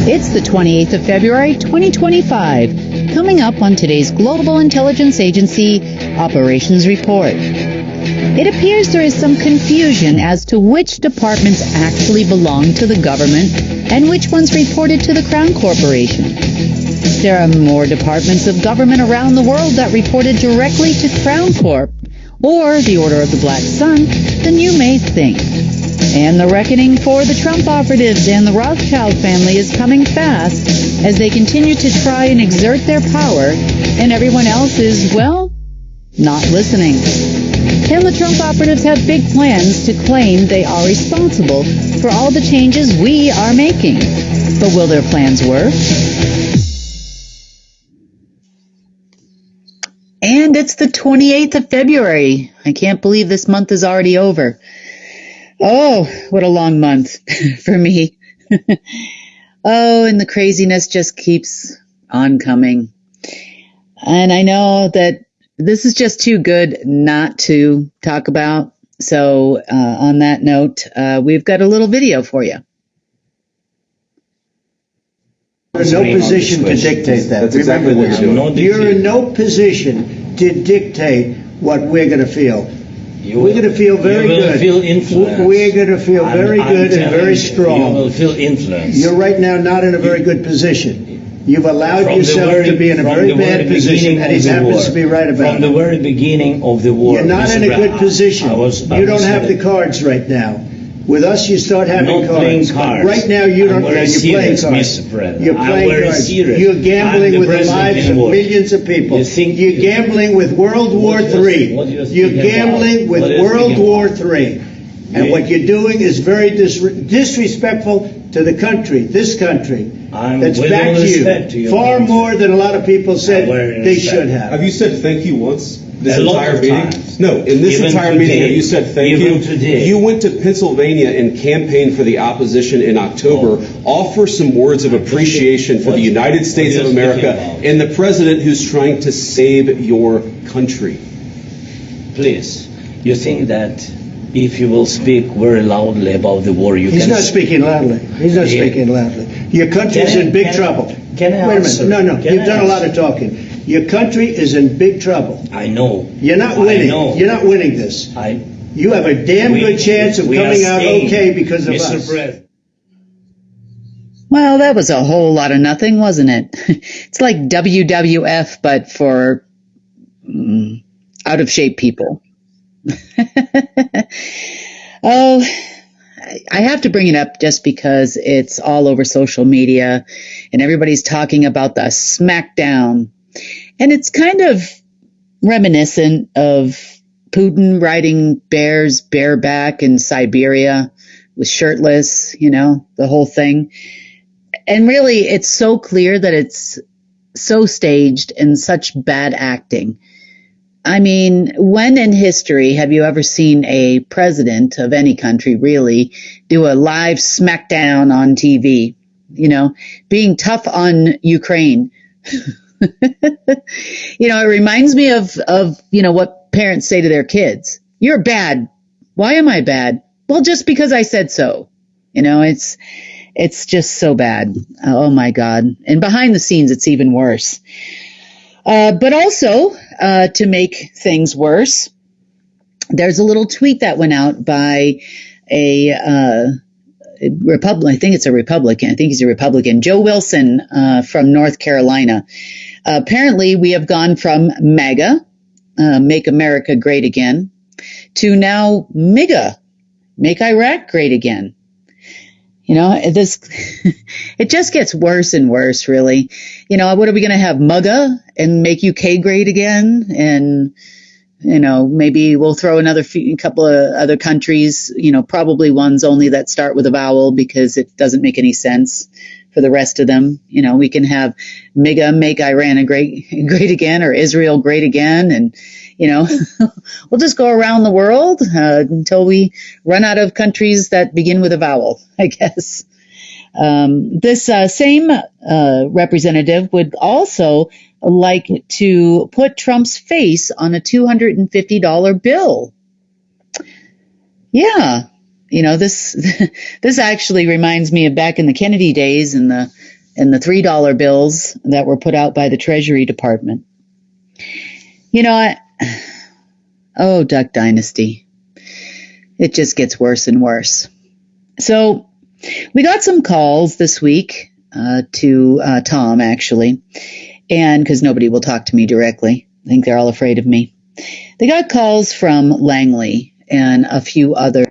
It's the 28th of February, 2025. Coming up on today's Global Intelligence Agency Operations Report. It appears there is some confusion as to which departments actually belong to the government and which ones reported to the Crown Corporation. There are more departments of government around the world that reported directly to Crown Corp, or the Order of the Black Sun, than you may think. And the reckoning for the Trump operatives and the Rothschild family is coming fast as they continue to try and exert their power, and everyone else is, well, not listening. Can the Trump operatives have big plans to claim they are responsible for all the changes we are making? But will their plans work? And it's the 28th of February. I can't believe this month is already over. Oh, what a long month for me. Oh, and the craziness just keeps on coming. And I know that this is just too good not to talk about. So on that note, we've got a little video for you. You're in no position to dictate that. That's exactly what you're doing. You're in no position to dictate what we're going to feel. We're going to feel very good. You will feel influence. We're going to feel very good and very strong. You will feel influence. You're right now not in a very good position. You've allowed yourself to be in a very bad position, and he happens to be right about it. From the very beginning of the war. You're not in a good position. You don't have the cards right now. With us, you start having cards. Right now, you don't. You're playing cards. You're playing cards. You're gambling with the lives of millions of people. You're gambling with World War III. You're gambling with World War III. And what you're doing is very disrespectful to the country, this country, that's backed you far more than a lot of people said they should have. Have you said thank you once? This entire meeting? No, in this entire meeting, have you said thank you? You went to Pennsylvania and campaigned for the opposition in October. Offer some words of appreciation for the United States of America and the president who's trying to save your country. Please, you think that if you will speak very loudly about the war, you can... He's not speaking loudly. He's not speaking loudly. Your country's in big trouble. Can I Wait a minute. No. You've done a lot of talking. Your country is in big trouble. I know. You're not winning. You're not winning this. You have a damn good chance of coming out okay because of us. President. Well, that was a whole lot of nothing, wasn't it? It's like WWF, but for out-of-shape people. Oh, I have to bring it up just because it's all over social media and everybody's talking about the smackdown. And it's kind of reminiscent of Putin riding bears bareback in Siberia with shirtless, the whole thing. And really, it's so clear that it's so staged and such bad acting. I mean, when in history have you ever seen a president of any country really do a live smackdown on TV, being tough on Ukraine? It reminds me of what parents say to their kids. You're bad. Why am I bad? Well, just because I said so. It's just so bad. Oh my God. And behind the scenes, it's even worse. But also, to make things worse, there's a little tweet that went out by a Republican. I think it's a Republican. I think he's a Republican. Joe Wilson from North Carolina. Apparently, we have gone from MAGA, Make America Great Again, to now MIGA, Make Iraq Great Again. It just gets worse and worse, really. What are we going to have, MUGA and make UK great again? And, maybe we'll throw a couple of other countries, probably ones only that start with a vowel because it doesn't make any sense for the rest of them. We can have MIGA, make Iran great again, or Israel great again. And, we'll just go around the world until we run out of countries that begin with a vowel, I guess. This same representative would also like to put Trump's face on a $250 bill. Yeah. This actually reminds me of back in the Kennedy days and the and the $3 bills that were put out by the Treasury Department. Oh, Duck Dynasty. It just gets worse and worse. So we got some calls this week to Tom, actually, and because nobody will talk to me directly. I think they're all afraid of me. They got calls from Langley and a few other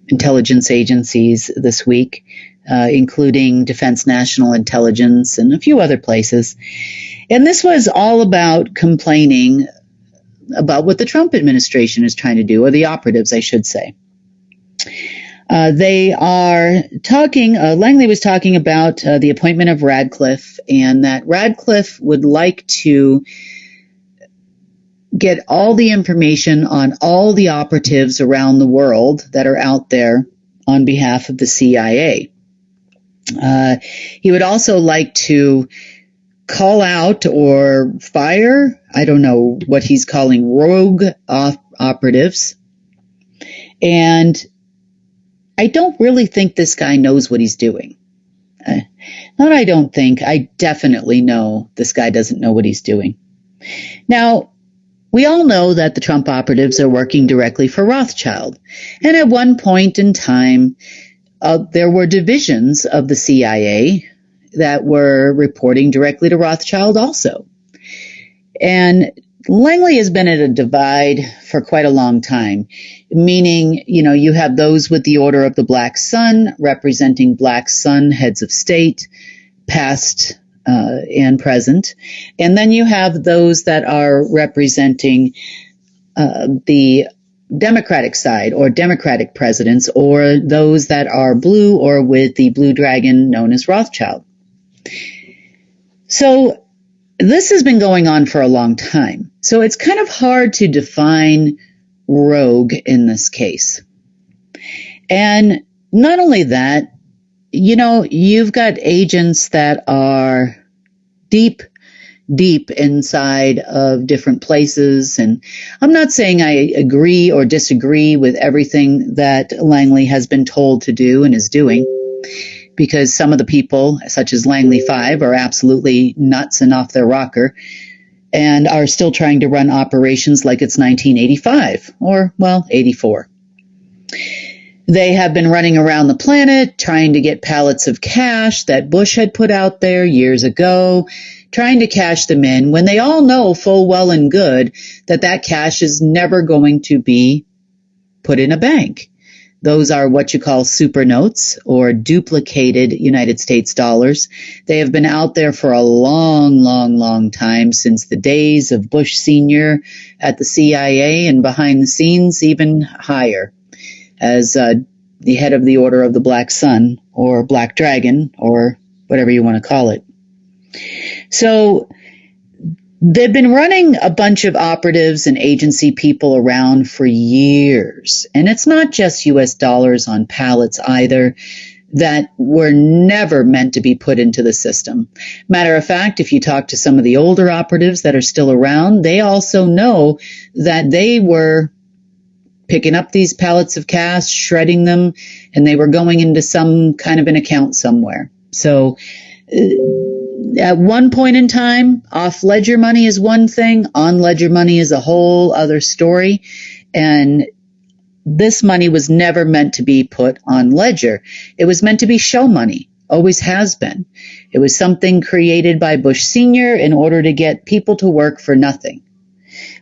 intelligence agencies this week, including Defense National Intelligence and a few other places. And this was all about complaining about what the Trump administration is trying to do, or the operatives, I should say. They are talking, Langley was talking about the appointment of Radcliffe, and that Radcliffe would like to get all the information on all the operatives around the world that are out there on behalf of the CIA. He would also like to call out or fire, I don't know what he's calling rogue operatives. And I don't really think this guy knows what he's doing. Not I don't think, I definitely know this guy doesn't know what he's doing. Now, we all know that the Trump operatives are working directly for Rothschild. And at one point in time, there were divisions of the CIA that were reporting directly to Rothschild also. And Langley has been at a divide for quite a long time, meaning, you have those with the Order of the Black Sun, representing Black Sun heads of state, past and present. And then you have those that are representing the Democratic side, or Democratic presidents, or those that are blue or with the blue dragon known as Rothschild. So this has been going on for a long time. So it's kind of hard to define rogue in this case. And not only that, you've got agents that are deep inside of different places. And I'm not saying I agree or disagree with everything that Langley has been told to do and is doing, because some of the people, such as Langley 5, are absolutely nuts and off their rocker and are still trying to run operations like it's 1985 or, 84. They have been running around the planet trying to get pallets of cash that Bush had put out there years ago, trying to cash them in when they all know full well and good that that cash is never going to be put in a bank. Those are what you call super notes, or duplicated United States dollars. They have been out there for a long time, since the days of Bush Sr. at the CIA, and behind the scenes even higher, as the head of the Order of the Black Sun, or Black Dragon, or whatever you want to call it. So they've been running a bunch of operatives and agency people around for years. And it's not just U.S. dollars on pallets either that were never meant to be put into the system. Matter of fact, if you talk to some of the older operatives that are still around, they also know that they were picking up these pallets of cash, shredding them, and they were going into some kind of an account somewhere. So at one point in time, off-ledger money is one thing, on-ledger money is a whole other story, and this money was never meant to be put on ledger. It was meant to be show money, always has been. It was something created by Bush Sr. in order to get people to work for nothing.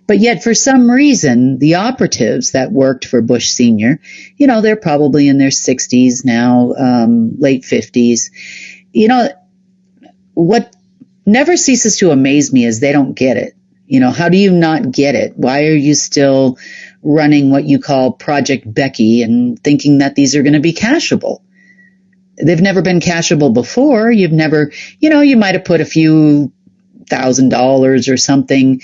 But yet, for some reason, the operatives that worked for Bush Sr., they're probably in their 60s now, late 50s. What never ceases to amaze me is they don't get it. How do you not get it? Why are you still running what you call Project Becky and thinking that these are going to be cashable? They've never been cashable before. You've never, you might have put a few $1,000s or something,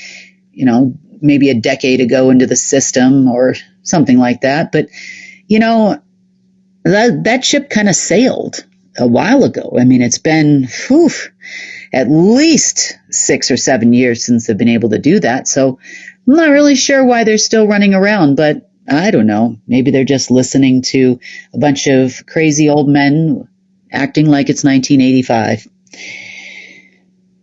maybe a decade ago into the system or something like that. But, that ship kind of sailed a while ago. I mean, it's been at least 6 or 7 years since they've been able to do that. So I'm not really sure why they're still running around, but I don't know. Maybe they're just listening to a bunch of crazy old men acting like it's 1985.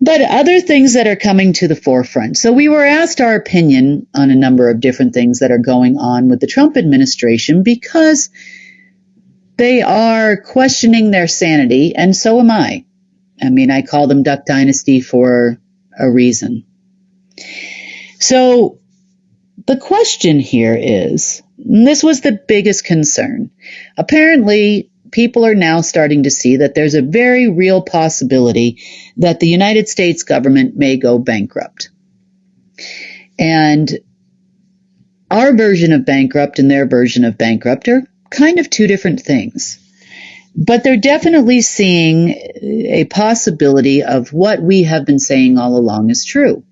But other things that are coming to the forefront. So we were asked our opinion on a number of different things that are going on with the Trump administration because they are questioning their sanity, and so am I. I mean, I call them Duck Dynasty for a reason. So the question here is, and this was the biggest concern. Apparently, people are now starting to see that there's a very real possibility that the United States government may go bankrupt. And our version of bankrupt and their version of bankrupt are kind of two different things. But they're definitely seeing a possibility of what we have been saying all along is true,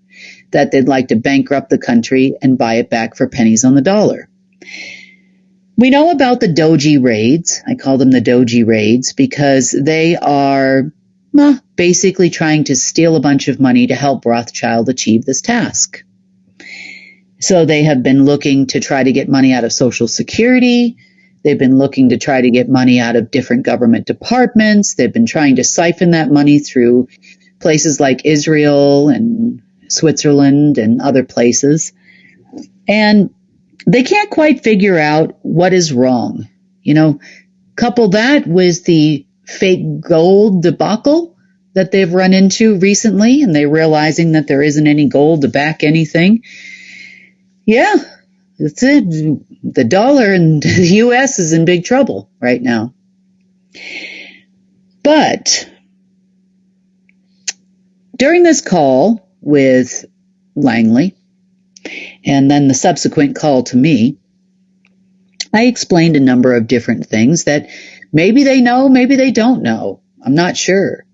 that they'd like to bankrupt the country and buy it back for pennies on the dollar. We know about the Doji raids. I call them the Doji raids because they are basically trying to steal a bunch of money to help Rothschild achieve this task. So they have been looking to try to get money out of Social Security. They've been looking to try to get money out of different government departments. They've been trying to siphon that money through places like Israel and Switzerland and other places. And they can't quite figure out what is wrong. You know, couple that with the fake gold debacle that they've run into recently, and they're realizing that there isn't any gold to back anything. Yeah, that's it. The dollar in the U.S. is in big trouble right now. But during this call with Langley, and then the subsequent call to me, I explained a number of different things that maybe they know, maybe they don't know. I'm not sure.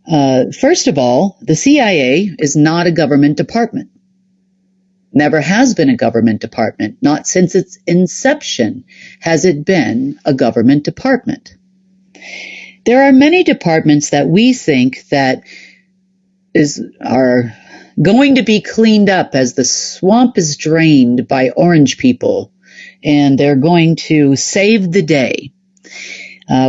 First of all, the CIA is not a government department. Never has been a government department. Not since its inception has it been a government department. There are many departments that we think that are going to be cleaned up as the swamp is drained by orange people, and they're going to save the day.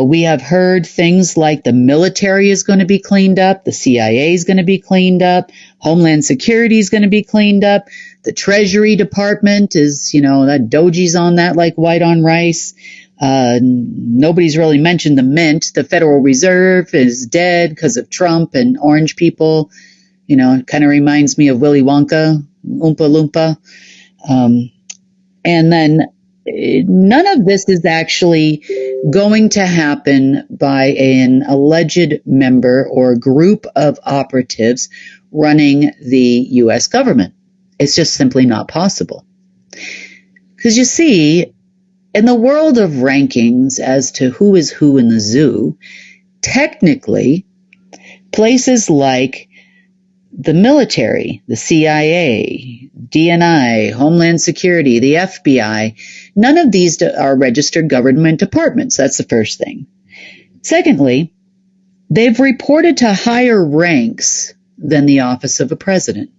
We have heard things like the military is going to be cleaned up, the CIA is going to be cleaned up, Homeland Security is going to be cleaned up, the Treasury Department is, that Doji's on that like white on rice. Nobody's really mentioned the Mint. The Federal Reserve is dead because of Trump and orange people. It kind of reminds me of Willy Wonka, Oompa Loompa. And then none of this is actually going to happen by an alleged member or group of operatives running the U.S. government. It's just simply not possible. Because you see, in the world of rankings as to who is who in the zoo, technically, places like the military, the CIA, DNI, Homeland Security, the FBI, none of these are registered government departments. That's the first thing. Secondly, they've reported to higher ranks than the office of a president.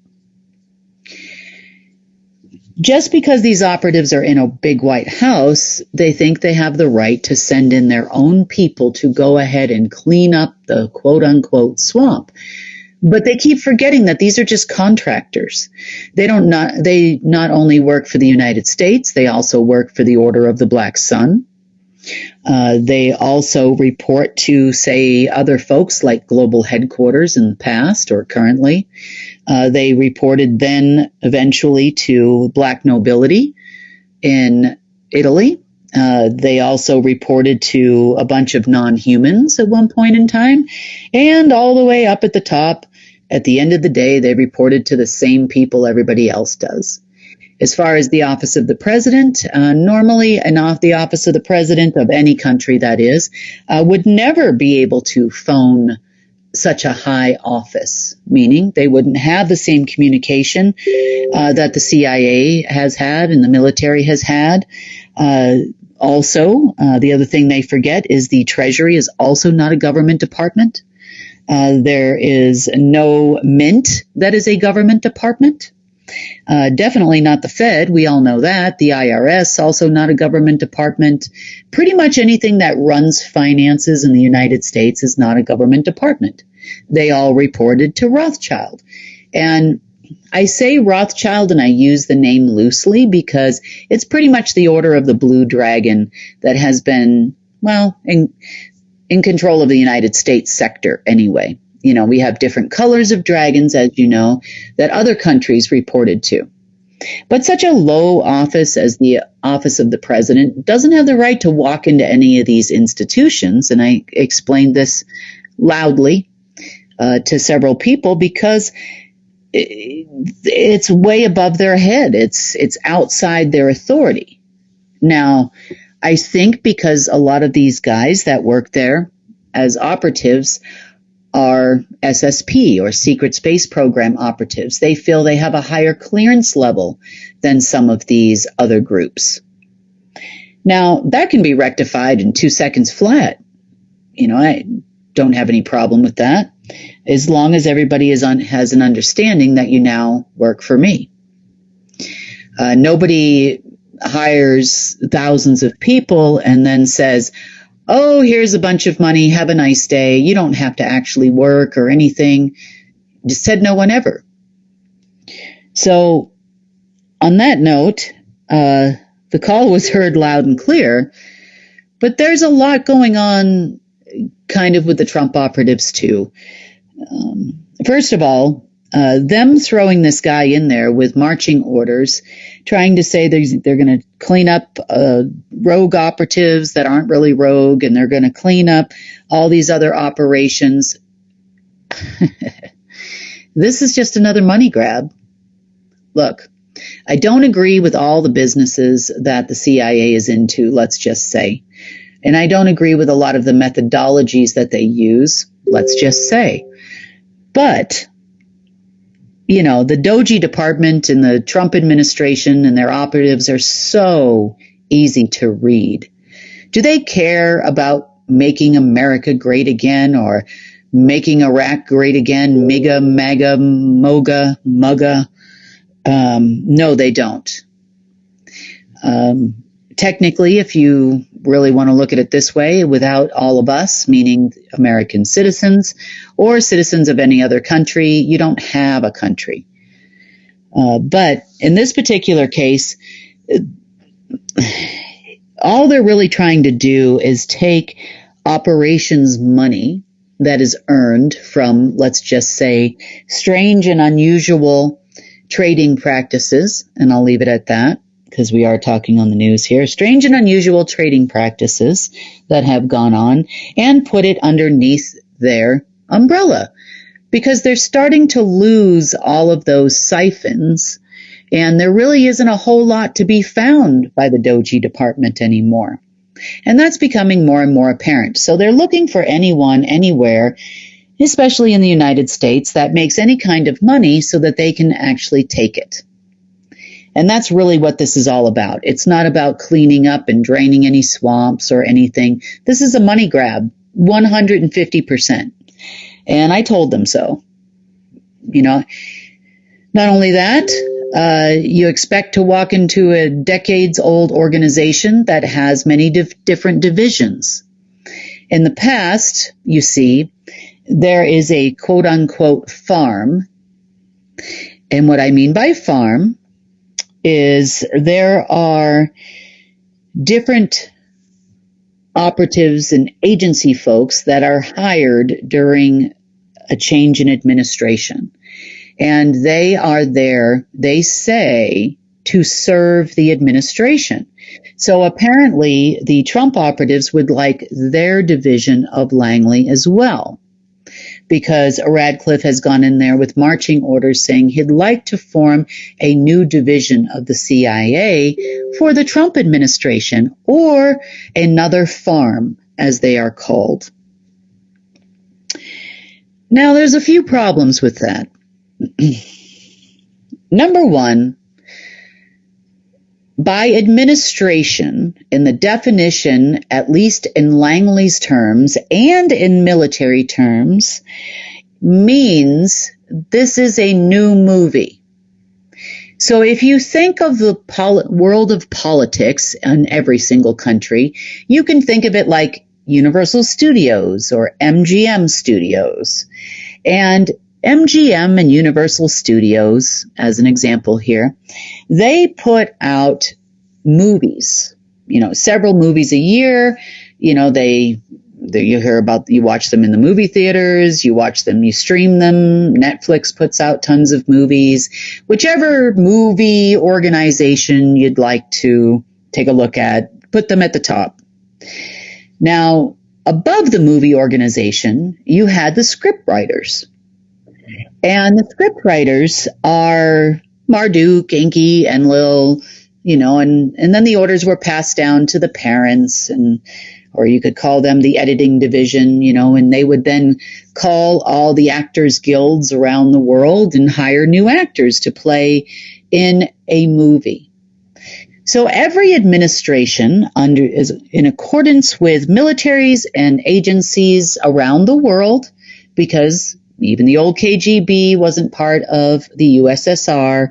Just because these operatives are in a big White House, they think they have the right to send in their own people to go ahead and clean up the quote-unquote swamp. But they keep forgetting that these are just contractors. They not only work for the United States, they also work for the Order of the Black Sun. They also report to, say, other folks like global headquarters in the past or currently. They reported then eventually to black nobility in Italy. They also reported to a bunch of non-humans at one point in time. And all the way up at the top, at the end of the day, they reported to the same people everybody else does. As far as the office of the president, normally the office of the president of any country, that is, would never be able to phone such a high office, meaning they wouldn't have the same communication that the CIA has had and the military has had. Also, the other thing they forget is the Treasury is also not a government department. There is no Mint that is a government department. Definitely not the Fed. We all know that. The IRS, also not a government department. Pretty much anything that runs finances in the United States is not a government department. they all reported to Rothschild. And I say Rothschild and I use the name loosely because it's pretty much the Order of the Blue Dragon that has been, well, in control of the United States sector anyway. You know, we have different colors of dragons, as you know, that other countries reported to. But such a low office as the office of the president doesn't have the right to walk into any of these institutions. And I explained this loudly to several people because it's way above their head. It's outside their authority. Now, I think because a lot of these guys that work there as operatives are SSP or Secret Space Program operatives. They feel they have a higher clearance level than some of these other groups. Now, that can be rectified in 2 seconds flat. You know, I don't have any problem with that, as long as everybody has an understanding that you now work for me. Nobody hires thousands of people and then says, oh, here's a bunch of money, have a nice day, you don't have to actually work or anything. Just said no one ever. So, on that note, the call was heard loud and clear, but there's a lot going on kind of with the Trump operatives too. First of all, them throwing this guy in there with marching orders, trying to say they're going to clean up rogue operatives that aren't really rogue, and they're going to clean up all these other operations. This is just another money grab. Look, I don't agree with all the businesses that the CIA is into, let's just say. And I don't agree with a lot of the methodologies that they use, let's just say. But you know, the Doji department and the Trump administration and their operatives are so easy to read. Do they care about making America great again or making Iraq great again? MAGA, MAGA, MOGA, MUGA? No, they don't. Technically, if you really want to look at it this way, without all of us, meaning American citizens or citizens of any other country, you don't have a country. But in this particular case, all they're really trying to do is take operations money that is earned from, let's just say, strange and unusual trading practices, and I'll leave it at that, because we are talking on the news here, strange and unusual trading practices that have gone on, and put it underneath their umbrella, because they're starting to lose all of those siphons, and there really isn't a whole lot to be found by the Doji department anymore. And that's becoming more and more apparent. So they're looking for anyone, anywhere, especially in the United States, that makes any kind of money so that they can actually take it. And that's really what this is all about. It's not about cleaning up and draining any swamps or anything. This is a money grab, 150%. And I told them so. You know, not only that, you expect to walk into a decades-old organization that has many different divisions. In the past, you see, there is a quote-unquote farm. And what I mean by farm is there are different operatives and agency folks that are hired during a change in administration. And they are there, they say, to serve the administration. So apparently the Trump operatives would like their division of Langley as well, because Radcliffe has gone in there with marching orders saying he'd like to form a new division of the CIA for the Trump administration, or another farm, as they are called. Now, there's a few problems with that. Number one, by administration, in the definition, at least in Langley's terms and in military terms, means this is a new movie. So if you think of the world of politics in every single country, you can think of it like Universal Studios, or MGM Studios. And MGM and Universal Studios, as an example here, they put out movies, several movies a year. You hear about, you watch them in the movie theaters, you watch them, you stream them. Netflix puts out tons of movies. Whichever movie organization you'd like to take a look at, put them at the top. Now, above the movie organization, you had the script writers. And the script writers are Marduk, Enki, Enlil, and then the orders were passed down to the parents, or you could call them the editing division, and they would then call all the actors' guilds around the world and hire new actors to play in a movie. So every administration is in accordance with militaries and agencies around the world, because even the old KGB wasn't part of the USSR.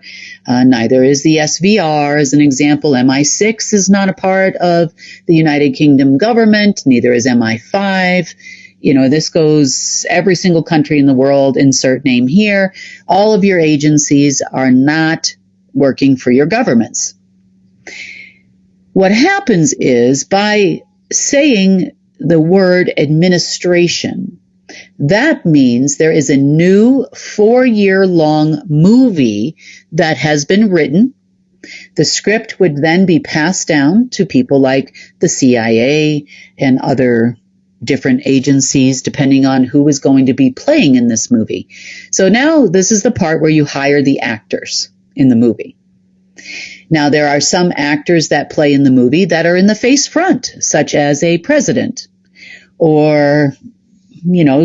Neither is the SVR, as an example. MI6 is not a part of the United Kingdom government. Neither is MI5. This goes every single country in the world, insert name here. All of your agencies are not working for your governments. What happens is, by saying the word administration, that means there is a new 4-year-long movie that has been written. The script would then be passed down to people like the CIA and other different agencies, depending on who is going to be playing in this movie. So now this is the part where you hire the actors in the movie. Now, there are some actors that play in the movie that are in the face front, such as a president or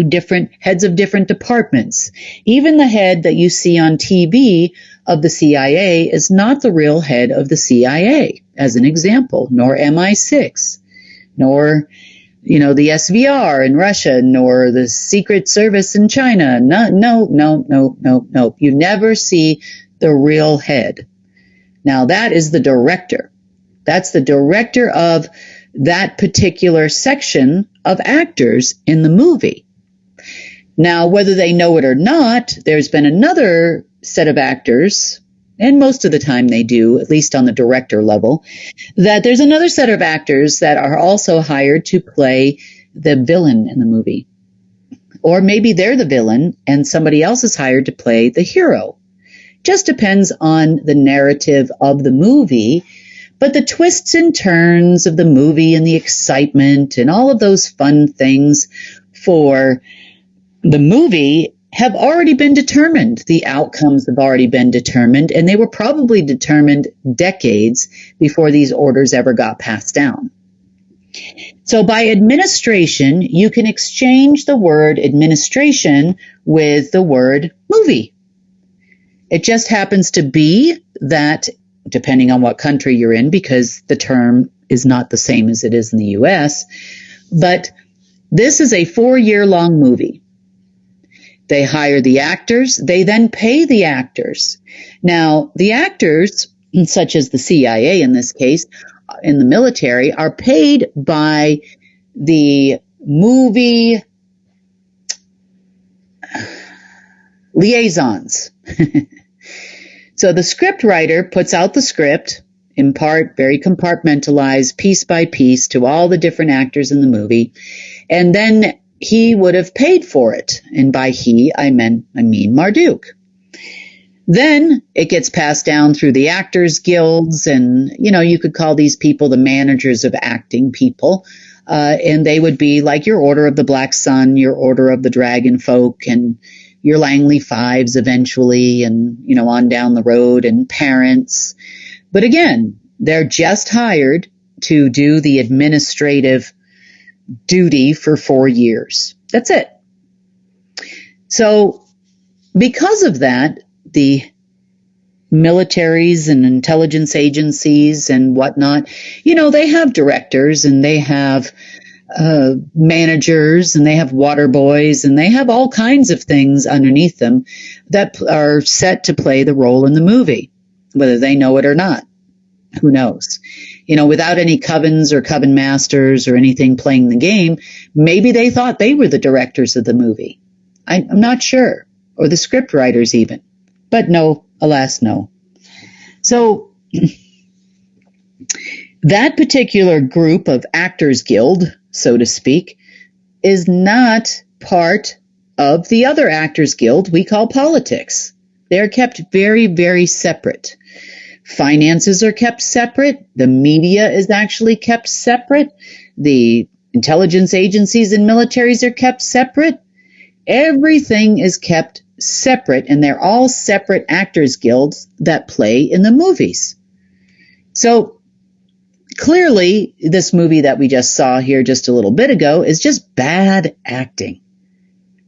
different heads of different departments. Even the head that you see on TV of the CIA is not the real head of the CIA, as an example, nor MI6, nor, the SVR in Russia, nor the Secret Service in China. No. You never see the real head. Now, that is the director. That's the director of that particular section of actors in the movie. Now, whether they know it or not, there's been another set of actors, and most of the time they do, at least on the director level, that there's another set of actors that are also hired to play the villain in the movie. Or maybe they're the villain and somebody else is hired to play the hero. Just depends on the narrative of the movie. But the twists and turns of the movie and the excitement and all of those fun things for the movie have already been determined. The outcomes have already been determined, and they were probably determined decades before these orders ever got passed down. So by administration, you can exchange the word administration with the word movie. It just happens to be that, depending on what country you're in, because the term is not the same as it is in the U.S., but this is a 4-year-long movie. They hire the actors. They then pay the actors. Now, the actors, such as the CIA in this case, in the military, are paid by the movie liaisons. So the script writer puts out the script, in part very compartmentalized, piece by piece, to all the different actors in the movie, and then he would have paid for it. And by he, I mean Marduk. Then it gets passed down through the actors' guilds, and, you could call these people the managers of acting people. And they would be like your Order of the Black Sun, your Order of the Dragon Folk, and your Langley Fives eventually, and, on down the road, and parents. But again, they're just hired to do the administrative duty for 4 years. That's it. So because of that, the militaries and intelligence agencies and whatnot, they have directors and they have managers and they have water boys and they have all kinds of things underneath them that are set to play the role in the movie, whether they know it or not. Who knows? without any covens or coven masters or anything playing the game, maybe they thought they were the directors of the movie. I'm not sure. Or the script writers even. But no, alas, no. So that particular group of Actors Guild, so to speak, is not part of the other Actors Guild we call politics. They're kept very, very separate. Finances are kept separate. The media is actually kept separate. The intelligence agencies and militaries are kept separate. Everything is kept separate, and they're all separate Actors Guilds that play in the movies. So clearly, this movie that we just saw here just a little bit ago is just bad acting.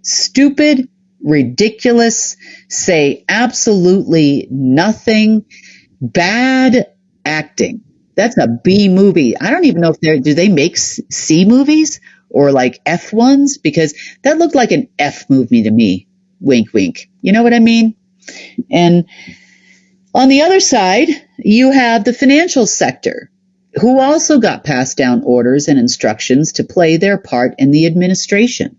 Stupid, ridiculous, say absolutely nothing, bad acting. That's a B movie. I don't even know if do they make C movies or like F ones? Because that looked like an F movie to me. Wink, wink. You know what I mean? And on the other side, you have the financial sector, who also got passed down orders and instructions to play their part in the administration.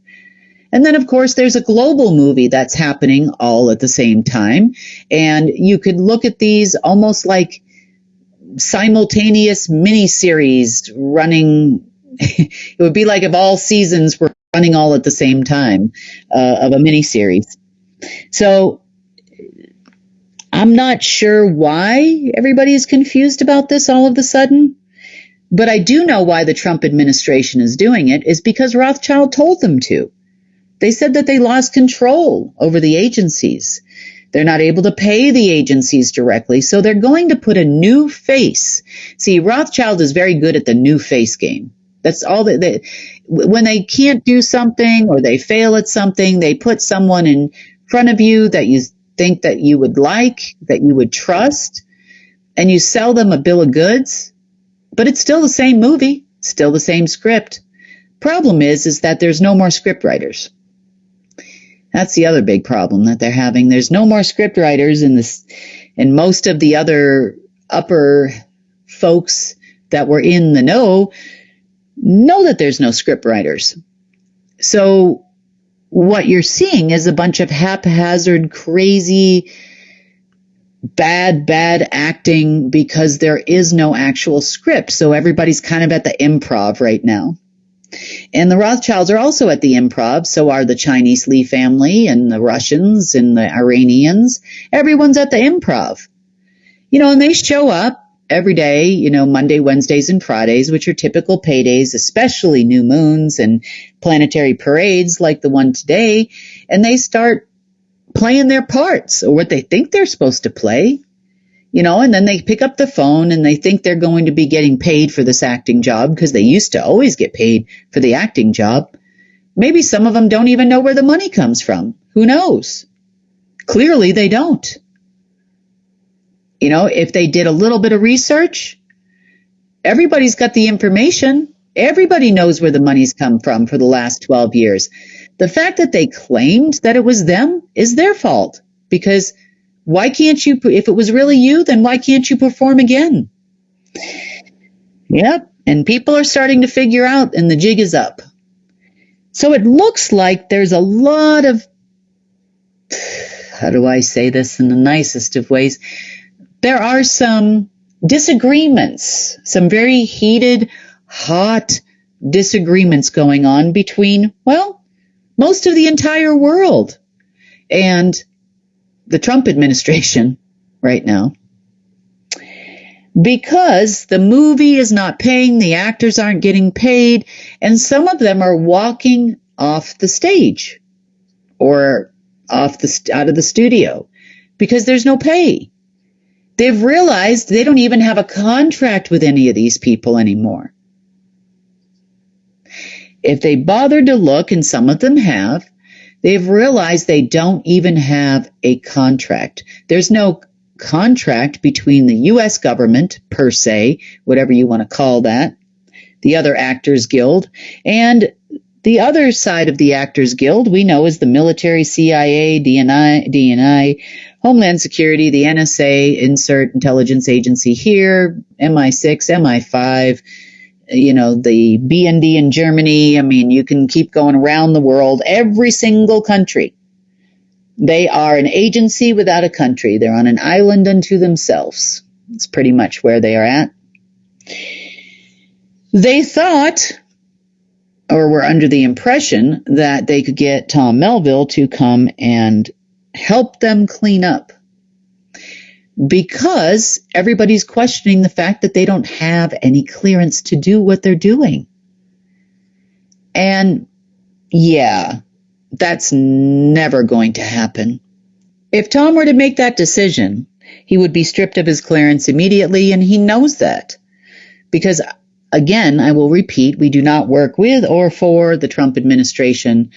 And then, of course, there's a global movie that's happening all at the same time. And you could look at these almost like simultaneous miniseries running. It would be like if all seasons were running all at the same time of a miniseries. So I'm not sure why everybody is confused about this all of a sudden. But I do know why the Trump administration is doing it is because Rothschild told them to. They said that they lost control over the agencies. They're not able to pay the agencies directly, so they're going to put a new face. See, Rothschild is very good at the new face game. That's all that when they can't do something or they fail at something, they put someone in front of you that you think that you would like, that you would trust, and you sell them a bill of goods. But it's still the same movie, still the same script. Problem is that there's no more script writers. That's the other big problem that they're having. There's no more script writers and most of the other upper folks that were in the know that there's no script writers. So what you're seeing is a bunch of haphazard, crazy, bad acting because there is no actual script. So everybody's kind of at the improv right now. And the Rothschilds are also at the improv. So are the Chinese Lee family and the Russians and the Iranians. Everyone's at the improv. And they show up every day, Monday, Wednesdays, and Fridays, which are typical paydays, especially new moons and planetary parades like the one today. And they start playing their parts or what they think they're supposed to play, and then they pick up the phone and they think they're going to be getting paid for this acting job because they used to always get paid for the acting job. Maybe some of them don't even know where the money comes from. Who knows? Clearly they don't. If they did a little bit of research, everybody's got the information. Everybody knows where the money's come from for the last 12 years. The fact that they claimed that it was them is their fault, because why can't you, if it was really you, then why can't you perform again? Yep, and people are starting to figure out, and the jig is up. So it looks like there's a lot of, how do I say this in the nicest of ways? There are some disagreements, some very heated, hot disagreements going on between, most of the entire world and the Trump administration right now, because the movie is not paying, the actors aren't getting paid, and some of them are walking off the stage or out of the studio because there's no pay. They've realized they don't even have a contract with any of these people anymore. If they bothered to look, and some of them have, they've realized they don't even have a contract. There's no contract between the U.S. government, per se, whatever you want to call that, the other Actors Guild, and the other side of the Actors Guild we know is the military, CIA, DNI, Homeland Security, the NSA, insert intelligence agency here, MI6, MI5, the BND in Germany. I mean, you can keep going around the world, every single country. They are an agency without a country. They're on an island unto themselves. It's pretty much where they are at. They thought, or were under the impression, that they could get Tom Melville to come and help them clean up, because everybody's questioning the fact that they don't have any clearance to do what they're doing. And yeah, that's never going to happen. If Tom were to make that decision, he would be stripped of his clearance immediately, and he knows that. Because, again, I will repeat, we do not work with or for the Trump administration.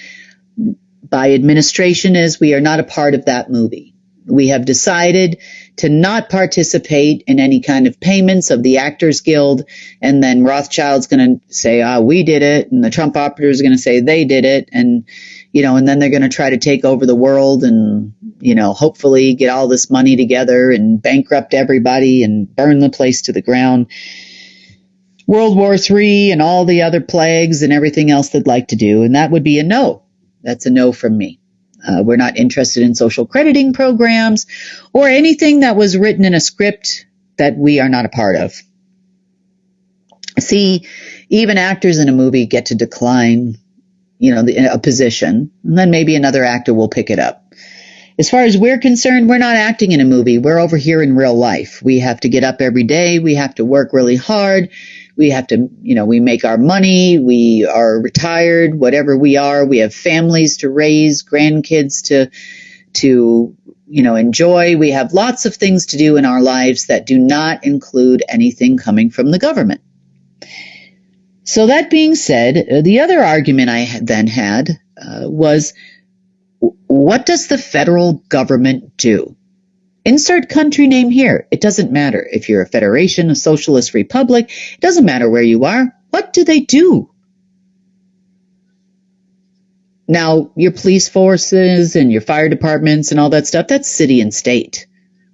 By administration is we are not a part of that movie. We have decided to not participate in any kind of payments of the Actors Guild, and then Rothschild's going to say, we did it, and the Trump operatives are going to say they did it, and then they're going to try to take over the world and, hopefully get all this money together and bankrupt everybody and burn the place to the ground. World War III and all the other plagues and everything else they'd like to do, and that would be a no. That's a no from me. We're not interested in social crediting programs or anything that was written in a script that we are not a part of. See, even actors in a movie get to decline, a position, and then maybe another actor will pick it up. As far as we're concerned, we're not acting in a movie. We're over here in real life. We have to get up every day. We have to work really hard. We have to, we make our money. We are retired, whatever we are. We have families to raise, grandkids to enjoy. We have lots of things to do in our lives that do not include anything coming from the government. So that being said, the other argument I then had was, what does the federal government do? Insert country name here. It doesn't matter if you're a federation, a socialist republic. It doesn't matter where you are. What do they do? Now, your police forces and your fire departments and all that stuff, that's city and state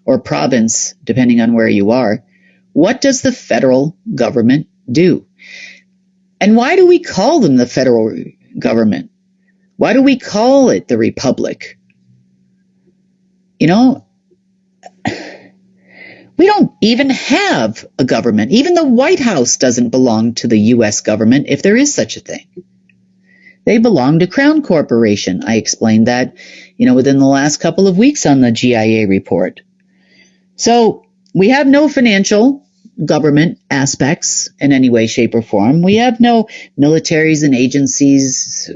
or province, depending on where you are. What does the federal government do? And why do we call them the federal government? Why do we call it the republic? We don't even have a government. Even the White House doesn't belong to the U.S. government, if there is such a thing. They belong to Crown Corporation. I explained that, within the last couple of weeks on the GIA report. So we have no financial government aspects in any way, shape, or form. We have no militaries and agencies,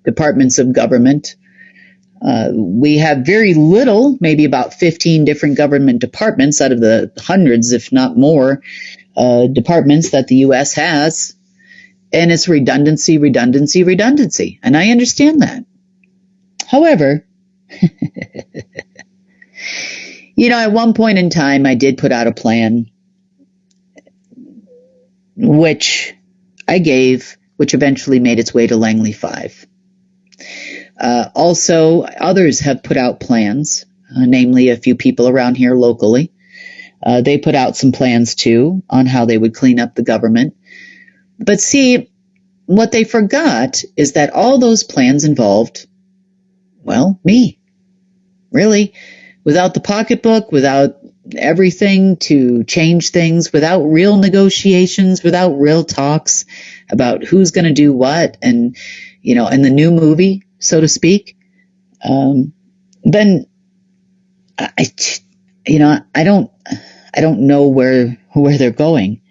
departments of government. We have very little, maybe about 15 different government departments out of the hundreds, if not more, departments that the U.S. has. And it's redundancy. And I understand that. However, at one point in time, I did put out a plan, which I gave, which eventually made its way to Langley 5. Also, others have put out plans, namely a few people around here locally. They put out some plans, too, on how they would clean up the government. But see, what they forgot is that all those plans involved, me. Really, without the pocketbook, without everything to change things, without real negotiations, without real talks about who's going to do what, and, in the new movie, so to speak, then I don't know where they're going.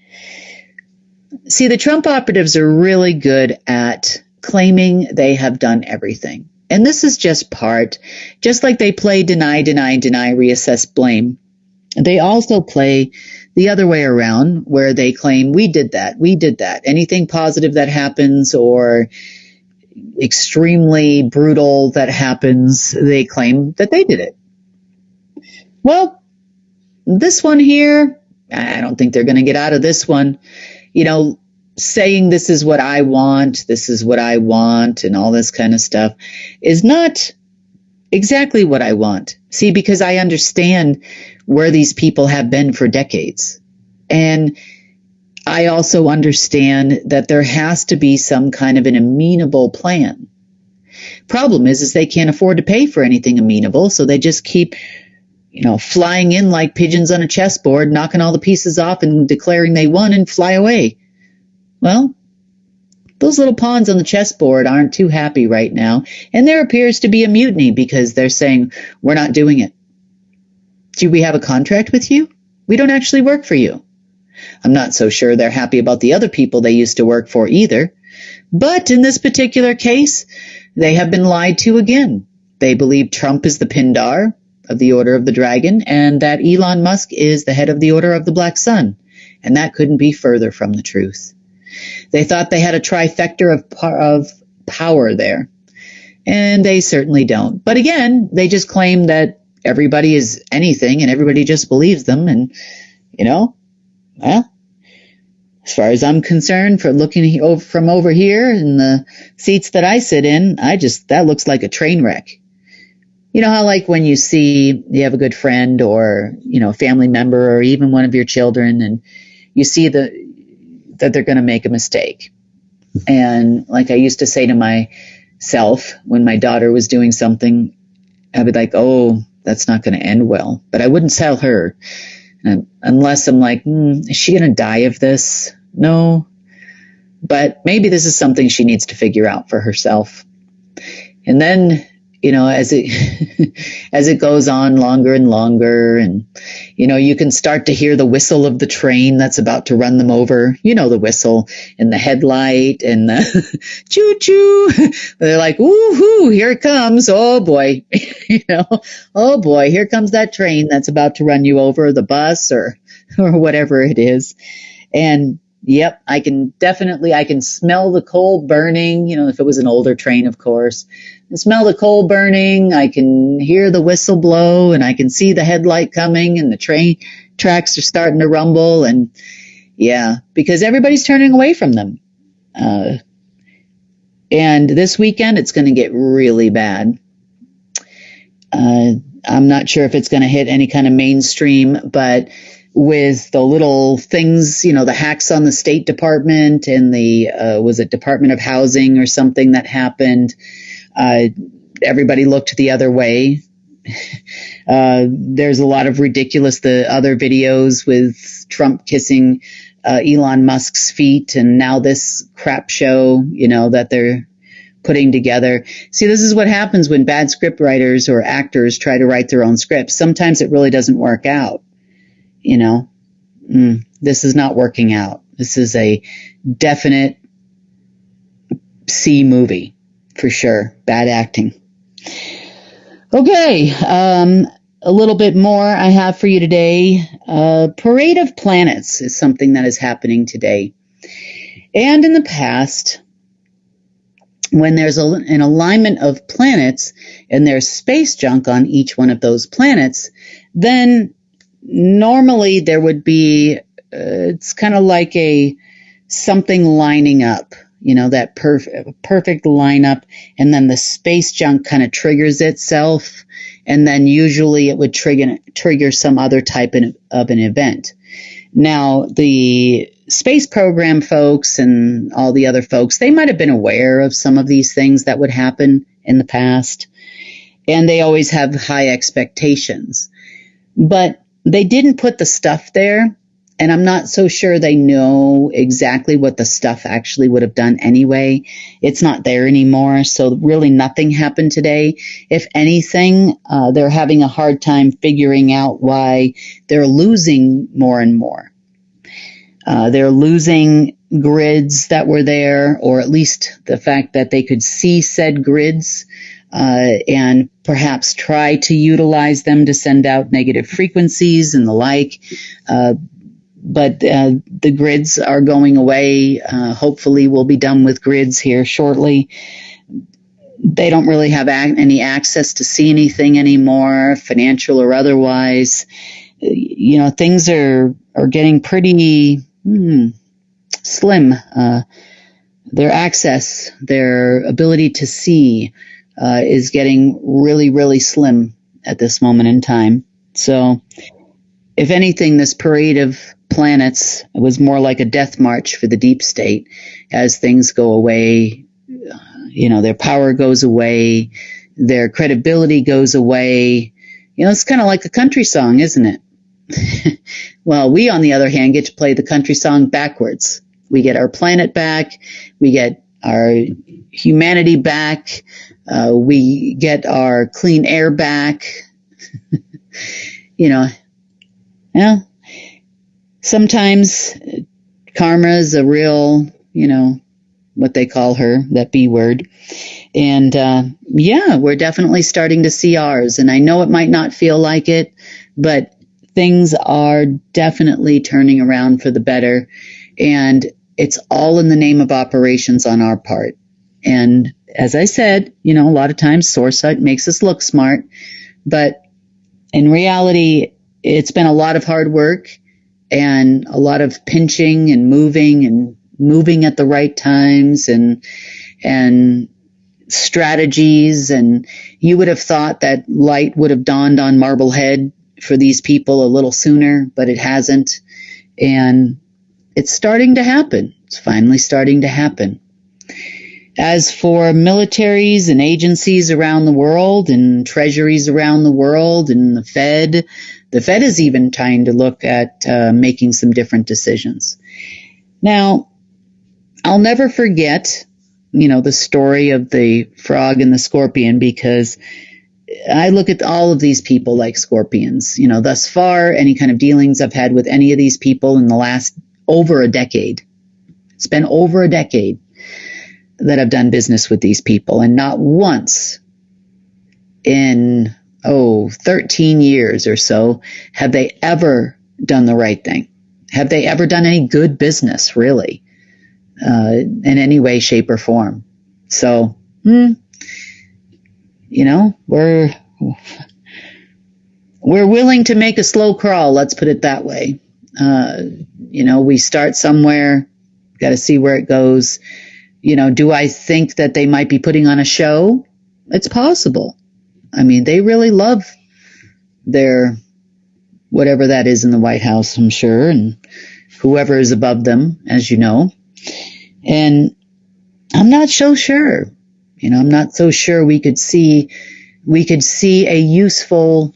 See, the Trump operatives are really good at claiming they have done everything. And this is just like they play deny, reassess, blame. They also play the other way around, where they claim we did that. Anything positive that happens or extremely brutal that happens, they claim that they did it. Well, this one here, I don't think they're going to get out of this one. Saying this is what I want, and all this kind of stuff is not exactly what I want. See, because I understand where these people have been for decades. And I also understand that there has to be some kind of an amenable plan. Problem is they can't afford to pay for anything amenable, so they just keep, flying in like pigeons on a chessboard, knocking all the pieces off and declaring they won and fly away. Well, those little pawns on the chessboard aren't too happy right now, and there appears to be a mutiny because they're saying, we're not doing it. Do we have a contract with you? We don't actually work for you. I'm not so sure they're happy about the other people they used to work for either. But in this particular case, they have been lied to again. They believe Trump is the Pindar of the Order of the Dragon and that Elon Musk is the head of the Order of the Black Sun. And that couldn't be further from the truth. They thought they had a trifecta of power there. And they certainly don't. But again, they just claim that everybody is anything and everybody just believes them. And, well, as far as I'm concerned, for looking from over here in the seats that I sit in, that looks like a train wreck. You know how like when you have a good friend or, a family member or even one of your children and you see that they're going to make a mistake. And like I used to say to myself when my daughter was doing something, I'd be like, oh, that's not going to end well. But I wouldn't tell her. Unless I'm like, is she going to die of this? No. But maybe this is something she needs to figure out for herself. And then, as it goes on longer and longer and, you can start to hear the whistle of the train that's about to run them over. The whistle and the headlight and the choo-choo. They're like, woohoo, here it comes. Oh boy. Oh boy, here comes that train that's about to run you over, the bus or whatever it is. And yep, I can smell the coal burning, if it was an older train, of course. I smell the coal burning, I can hear the whistle blow, and I can see the headlight coming, and the train tracks are starting to rumble, and yeah, because everybody's turning away from them. And this weekend, it's going to get really bad. I'm not sure if it's going to hit any kind of mainstream, but with the little things, the hacks on the State Department and was it Department of Housing or something that happened, everybody looked the other way. There's a lot of the other videos with Trump kissing Elon Musk's feet, and now this crap show, that they're putting together. See, this is what happens when bad script writers or actors try to write their own scripts. Sometimes it really doesn't work out. This is not working out. This is a definite C movie for sure. Bad acting. Okay, a little bit more I have for you today. Parade of Planets is something that is happening today. And in the past, when there's an alignment of planets and there's space junk on each one of those planets, then normally there would be, it's kind of like something lining up, that perfect lineup, and then the space junk kind of triggers itself, and then usually it would trigger some other type of an event. Now, the space program folks and all the other folks, they might have been aware of some of these things that would happen in the past, and they always have high expectations. But they didn't put the stuff there, and I'm not so sure they know exactly what the stuff actually would have done anyway. It's not there anymore, so really nothing happened today. If anything, they're having a hard time figuring out why they're losing more and more. They're losing grids that were there, or at least the fact that they could see said grids and perhaps try to utilize them to send out negative frequencies and the like. But the grids are going away. Hopefully we'll be done with grids here shortly. They don't really have any access to see anything anymore, financial or otherwise. Things are getting pretty slim. Their access, their ability to see, is getting really, really slim at this moment in time. So, if anything, this parade of planets was more like a death march for the deep state as things go away. Their power goes away, their credibility goes away. It's kind of like a country song, isn't it? Well, we, on the other hand, get to play the country song backwards. We get our planet back. We get our humanity back. We get our clean air back. Sometimes karma is a real, what they call her, that B word. And we're definitely starting to see ours. And I know it might not feel like it, but things are definitely turning around for the better. And it's all in the name of operations on our part. And as I said, a lot of times Sourcesight makes us look smart, but in reality, it's been a lot of hard work and a lot of pinching and moving at the right times and strategies. And you would have thought that light would have dawned on Marblehead for these people a little sooner, but it hasn't. And it's starting to happen. It's finally starting to happen. As for militaries and agencies around the world and treasuries around the world and the Fed is even trying to look at making some different decisions. Now, I'll never forget, the story of the frog and the scorpion, because I look at all of these people like scorpions. Thus far, any kind of dealings I've had with any of these people in the last over a decade. It's been over a decade that I've done business with these people, and not once in 13 years or so have they ever done the right thing. Have they ever done any good business, really, in any way, shape, or form? So, we're willing to make a slow crawl, let's put it that way. We start somewhere, got to see where it goes. Do I think that they might be putting on a show? It's possible. I mean, they really love their whatever that is in the White House, I'm sure, and whoever is above them, as you know. And I'm not so sure. I'm not so sure we could see a useful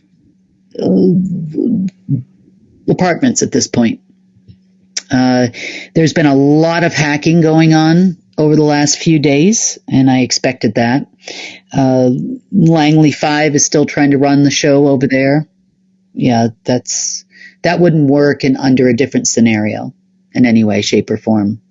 departments at this point. There's been a lot of hacking going on over the last few days, and I expected that. Langley 5 is still trying to run the show over there. Yeah, that wouldn't work under a different scenario in any way, shape, or form.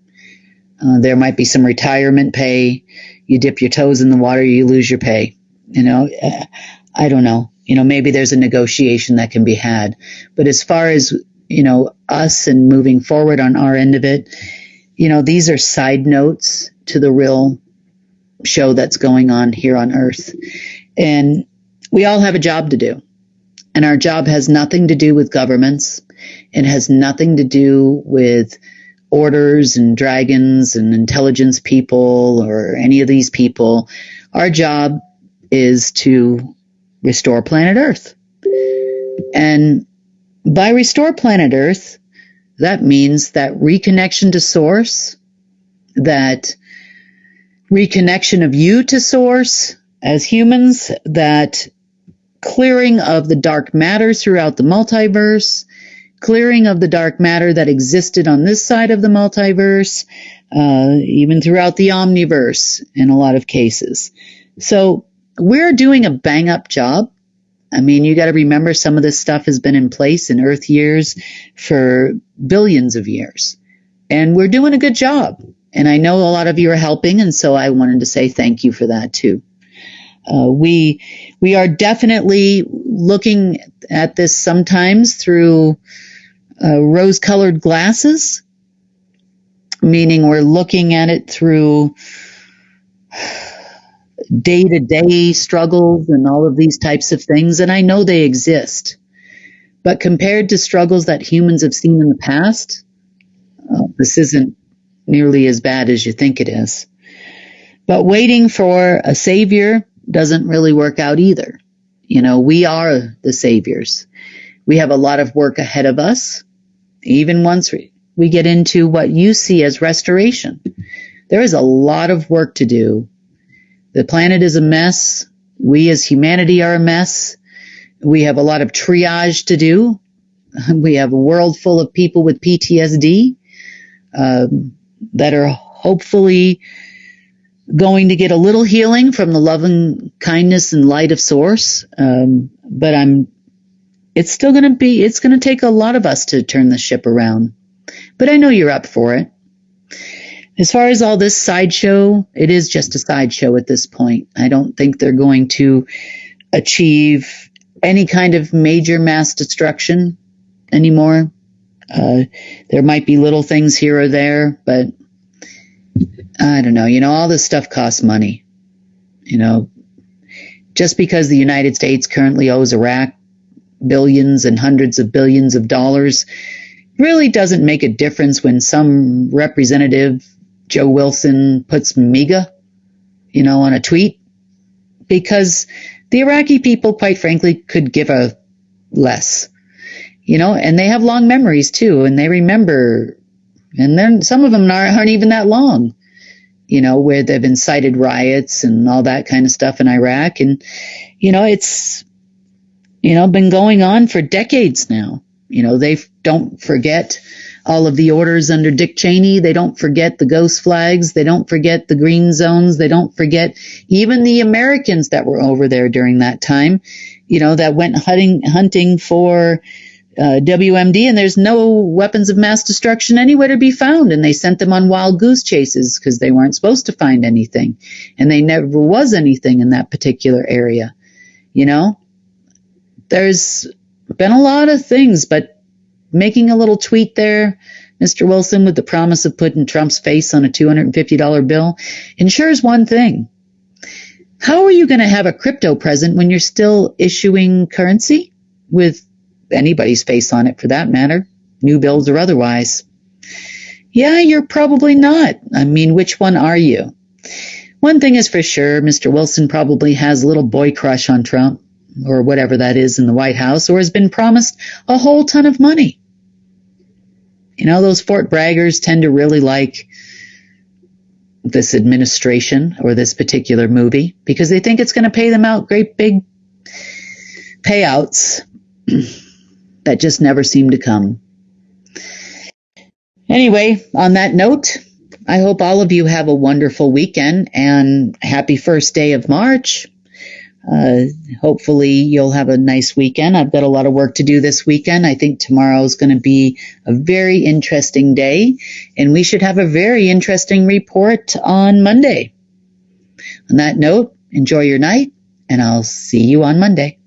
There might be some retirement pay. You dip your toes in the water, you lose your pay. I don't know. Maybe there's a negotiation that can be had. But as far as, us and moving forward on our end of it, these are side notes to the real show that's going on here on Earth. And we all have a job to do. And our job has nothing to do with governments. It has nothing to do with orders and dragons and intelligence people or any of these people. Our job is to restore planet Earth. And by restore planet Earth, that means that reconnection to source, that reconnection of you to source as humans, that clearing of the dark matter throughout the multiverse, clearing of the dark matter that existed on this side of the multiverse, even throughout the omniverse in a lot of cases. So we're doing a bang-up job. I mean, you got to remember some of this stuff has been in place in Earth years for billions of years. And we're doing a good job. And I know a lot of you are helping, and so I wanted to say thank you for that too. We are definitely looking at this sometimes through rose-colored glasses, meaning we're looking at it through day-to-day struggles and all of these types of things, and I know they exist. But compared to struggles that humans have seen in the past, this isn't nearly as bad as you think it is. But waiting for a savior doesn't really work out either. We are the saviors. We have a lot of work ahead of us, even once we get into what you see as restoration. There is a lot of work to do. The planet is a mess. We as humanity are a mess. We have a lot of triage to do. We have a world full of people with PTSD that are hopefully going to get a little healing from the loving kindness and light of Source. But it's going to take a lot of us to turn the ship around. But I know you're up for it. As far as all this sideshow, it is just a sideshow at this point. I don't think they're going to achieve any kind of major mass destruction anymore. There might be little things here or there, but I don't know. All this stuff costs money. Just because the United States currently owes Iraq billions and hundreds of billions of dollars really doesn't make a difference when some representative, Joe Wilson, puts MEGA, on a tweet, because the Iraqi people, quite frankly, could give a less, and they have long memories too, and they remember, and then some of them aren't even that long, where they've incited riots and all that kind of stuff in Iraq. And, it's, been going on for decades now. They don't forget all of the orders under Dick Cheney. They don't forget the ghost flags. They don't forget the green zones. They don't forget even the Americans that were over there during that time, that went hunting for WMD, and there's no weapons of mass destruction anywhere to be found. And they sent them on wild goose chases because they weren't supposed to find anything. And they never was anything in that particular area. There's been a lot of things, but making a little tweet there, Mr. Wilson, with the promise of putting Trump's face on a $250 bill, ensures one thing. How are you going to have a crypto present when you're still issuing currency with anybody's face on it, for that matter, new bills or otherwise? Yeah, you're probably not. I mean, which one are you? One thing is for sure, Mr. Wilson probably has a little boy crush on Trump, or whatever that is in the White House, or has been promised a whole ton of money. Those Fort Braggers tend to really like this administration or this particular movie because they think it's going to pay them out great big payouts that just never seem to come. Anyway, on that note, I hope all of you have a wonderful weekend and happy first day of March. Hopefully you'll have a nice weekend. I've got a lot of work to do this weekend. I think tomorrow is going to be a very interesting day, and we should have a very interesting report on Monday. On that note, enjoy your night, and I'll see you on Monday.